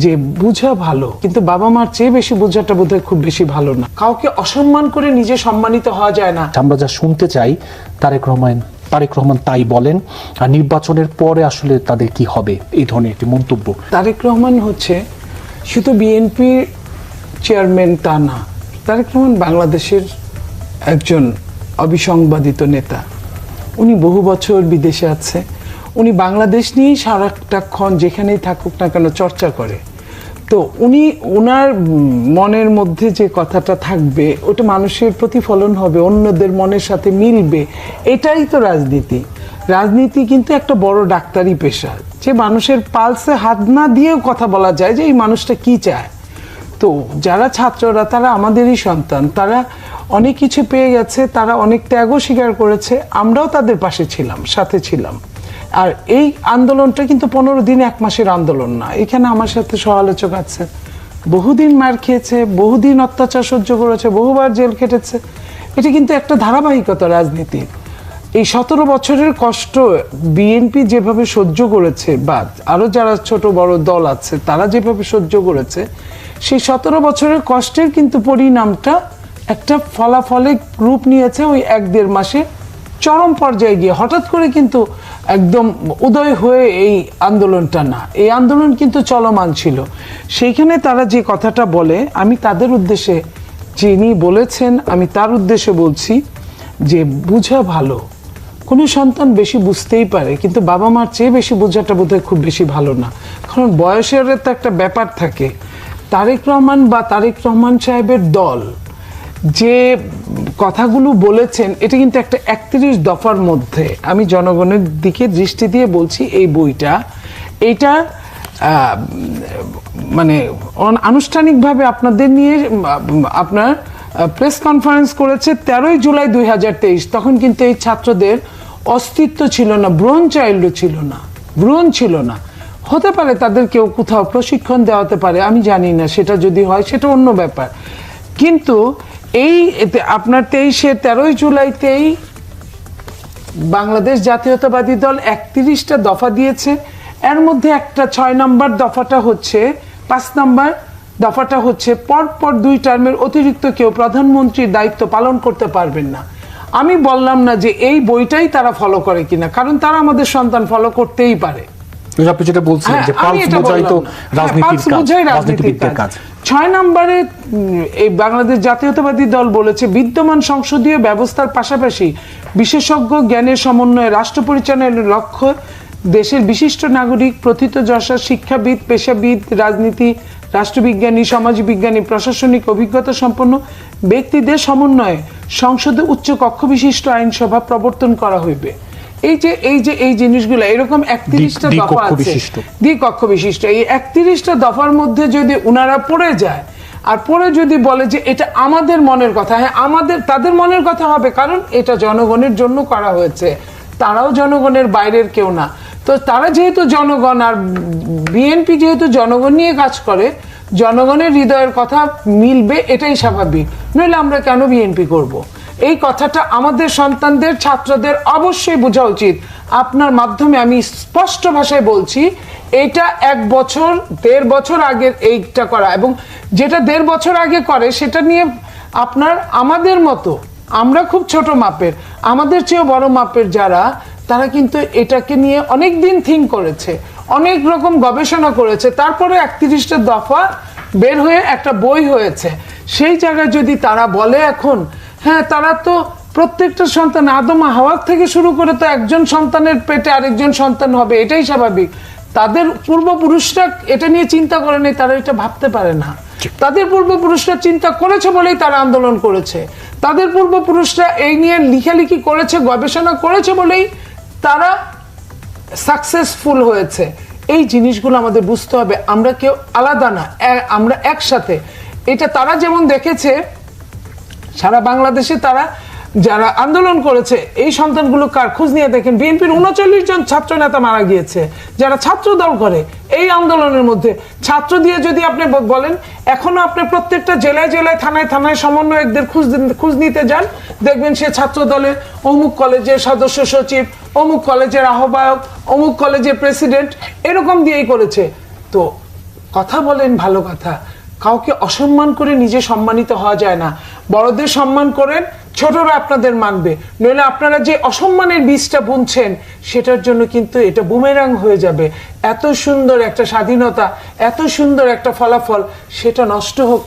যে বুঝা ভালো, কিন্তু বাবা মার চেয়ে বেশি বোঝাটা বোধহয় খুব বেশি ভালো না। কাউকে অসম্মান করে নিজে সম্মানিত হওয়া যায় না। আমরা যা শুনতে চাই তারেক রহমান তাই বলেন, আর নির্বাচনের পরে আসলে তাদের কি হবে এই ধরনের একটি মন্তব্য। তারেক রহমান হচ্ছে শুধু বিএনপির চেয়ারম্যান তা না, তারেক রহমান বাংলাদেশের একজন অবিসংবাদিত নেতা। উনি বহু বছর বিদেশে আছে, উনি বাংলাদেশ নিয়েই সারাটাক্ষণ যেখানেই থাকুক না কেন চর্চা করে। তো উনি ওনার মনের মধ্যে যে কথাটা থাকবে ওটা মানুষের প্রতিফলন হবে, অন্যদের মনের সাথে মিলবে। এটাই তো রাজনীতি। রাজনীতি কিন্তু একটা বড় ডাক্তারি পেশা, যে মানুষের পালসে হাত না দিয়েও কথা বলা যায় যে এই মানুষটা কি চায়। তো যারা ছাত্ররা তারা আমাদেরই সন্তান, তারা অনেক কিছু পেয়ে গেছে, তারা অনেক ত্যাগও স্বীকার করেছে, আমরাও তাদের পাশে ছিলাম, সাথে ছিলাম। আর এই আন্দোলনটা কিন্তু 15 দিন 1 মাসের আন্দোলন না। এখানে আমার সাথে সহালোচক আছে, বহুদিন মার খেয়েছে, বহুদিন অত্যাচার সহ্য করেছে, বহুবার জেল কেটেছে। এটা কিন্তু একটা ধারাবাহিকতা রাজনীতির। এই 17 বছরের কষ্ট বিএনপি যেভাবে সহ্য করেছে, বা আরো যারা ছোট বড় দল আছে তারা যেভাবে সহ্য করেছে, সেই 17 বছরের কষ্টের কিন্তু পরিণামটা একটা ফলাফলে রূপ নিয়েছে ওই 1-1.5 মাসে চরম পর্যায়ে গিয়ে। হঠাৎ করে কিন্তু একদম উদয় হয়ে এই আন্দোলনটা না, এই আন্দোলন কিন্তু চলমান ছিল। সেইখানে তারা যে কথাটা বলে, আমি তাদের উদ্দেশ্যে, যিনি বলেছেন আমি তার উদ্দেশ্যে বলছি যে বুঝা ভালো। কোনো সন্তান বেশি বুঝতেই পারে, কিন্তু বাবা মার চেয়ে বেশি বোঝাটা বোধহয় খুব বেশি ভালো না। কারণ বয়সের তো একটা ব্যাপার থাকে। তারেক রহমান বা তারেক রহমান সাহেবের দল যে কথাগুলো বলেছেন, এটা কিন্তু একটা 31 দফার মধ্যে। আমি জনগণের দিকে দৃষ্টি দিয়ে বলছি, এই বইটা এইটা মানে আনুষ্ঠানিকভাবে আপনাদের নিয়ে আপনার প্রেস কনফারেন্স করেছে 13 জুলাই 2023। তখন কিন্তু এই ছাত্রদের অস্তিত্ব ছিল না, ব্রোন চাইল্ডও ছিল না, ব্রোন ছিল না। হতে পারে তাদের কেউ কোথাও প্রশিক্ষণ দেওয়াতে পারে, আমি জানি না, সেটা যদি হয় সেটা অন্য ব্যাপার। কিন্তু এই আপনার 13 জুলাইতেই বাংলাদেশ জাতীয়তাবাদী দল 31টা দফা দিয়েছে। এর মধ্যে একটা 6 নম্বর দফাটা হচ্ছে, 5 নম্বর দফাটা হচ্ছে পরপর 2 টার্মের অতিরিক্ত কেউ প্রধানমন্ত্রীর দায়িত্ব পালন করতে পারবেন না। আমি বললাম না যে এই বইটাই তারা ফলো করে কিনা, কারণ তারা আমাদের সন্তান, ফলো করতেই পারে। আপনি যেটা বলছিলেন যে পালস বোঝাই তো রাজনীতির কাজ। 6 নম্বরে এই বাংলাদেশ জাতীয়তাবাদী দল বলেছে, বিদ্যমান সংসদীয় ব্যবস্থার পাশাপাশি বিশেষজ্ঞ জ্ঞানের সমন্বয়ে রাষ্ট্র পরিচালনার লক্ষ্য দেশের বিশিষ্ট নাগরিক, প্রথিতযশা শিক্ষাবিদ, পেশাবিদ, রাজনীতি, রাষ্ট্রবিজ্ঞানী, সমাজবিজ্ঞানী, প্রশাসনিক অভিজ্ঞতা সম্পন্ন ব্যক্তিদের সমন্বয়ে সংসদে উচ্চ কক্ষ বিশিষ্ট আইনসভা প্রবর্তন করা হইবে। এই জিনিসগুলো এরকম 31টা দফা আছে, দ্বিকক্ষ বিশিষ্ট। এই 31টা দফার মধ্যে যদি উনারা পড়ে যায়, আর পড়ে যদি বলে যে এটা আমাদের মনের কথা, হ্যাঁ তাদের মনের কথা হবে, কারণ এটা জনগণের জন্য করা হয়েছে, তারাও জনগণের বাইরের কেউ না। তো তারা যেহেতু জনগণ, আর বিএনপি যেহেতু জনগণ নিয়ে কাজ করে, জনগণের হৃদয়ের কথা মিলবে, এটাই স্বাভাবিক। নইলে আমরা কেন বিএনপি করব? এই কথাটা আমাদের সন্তানদের, ছাত্রদের অবশ্যই বোঝা উচিত। আপনার মাধ্যমে আমি স্পষ্ট ভাষায় বলছি, এটা 1 বছর 1.5 বছর আগের এইটা করা, এবং যেটা 1.5 বছর আগে করে সেটা নিয়ে আপনার আমাদের মতো, আমরা খুব ছোট মাপের, আমাদের চেয়েও বড় মাপের যারা, তারা কিন্তু এটাকে নিয়ে অনেক দিন থিঙ্ক করেছে, অনেক রকম গবেষণা করেছে, তারপরে 31টা দফা বের হয়ে একটা বই হয়েছে। সেই জায়গায় যদি তারা বলে এখন, হ্যাঁ তারা তো প্রত্যেকটা সন্তান, আদম হাওয়া থেকে শুরু করে তো একজন সন্তানের পেটে আরেকজন সন্তান হবে, এটাই স্বাভাবিক। তাদের পূর্বপুরুষরা এটা নিয়ে চিন্তা করে নেই, তারা এটা ভাবতে পারে না। তাদের পূর্বপুরুষরা চিন্তা করেছে বলেই তারা আন্দোলন করেছে, তাদের পূর্বপুরুষরা এই নিয়ে লেখালেখি করেছে, গবেষণা করেছে বলেই তারা সাকসেসফুল হয়েছে। এই জিনিসগুলো আমাদের বুঝতে হবে, আমরা কেউ আলাদা না, আমরা একসাথে। এটা তারা যেমন দেখেছে সারা বাংলাদেশে, তারা যারা আন্দোলন করেছে এই সন্তানগুলো কার, খোঁজ নিয়ে দেখেন, বিএনপির 39 জন ছাত্র নেতা মারা গিয়েছে যারা ছাত্র দল করে। এই আন্দোলনের মধ্যে ছাত্র দিয়ে যদি আপনি বলেন, এখনো আপনি প্রত্যেকটা জেলায় জেলায়, থানায় থানায় সমন্বয়কদের খোঁজ নিতে যান, দেখবেন সে ছাত্র দলের অমুক কলেজের সদস্য সচিব, অমুক কলেজের আহ্বায়ক, অমুক কলেজের প্রেসিডেন্ট, এরকম দিয়েই করেছে। তো কথা বলেন ভালো কথা, কাউকে অসম্মান করে নিজে সম্মানিত হওয়া যায় না। বড়দের সম্মান করেন, ছোটরা আপনাদের মানবে, নইলে আপনারা যে অসম্মানের বীজটা বুনছেন সেটার জন্য কিন্তু এটা বুমেরাং হয়ে যাবে। এত সুন্দর একটা স্বাধীনতা, এত সুন্দর একটা ফলাফল, সেটা নষ্ট হোক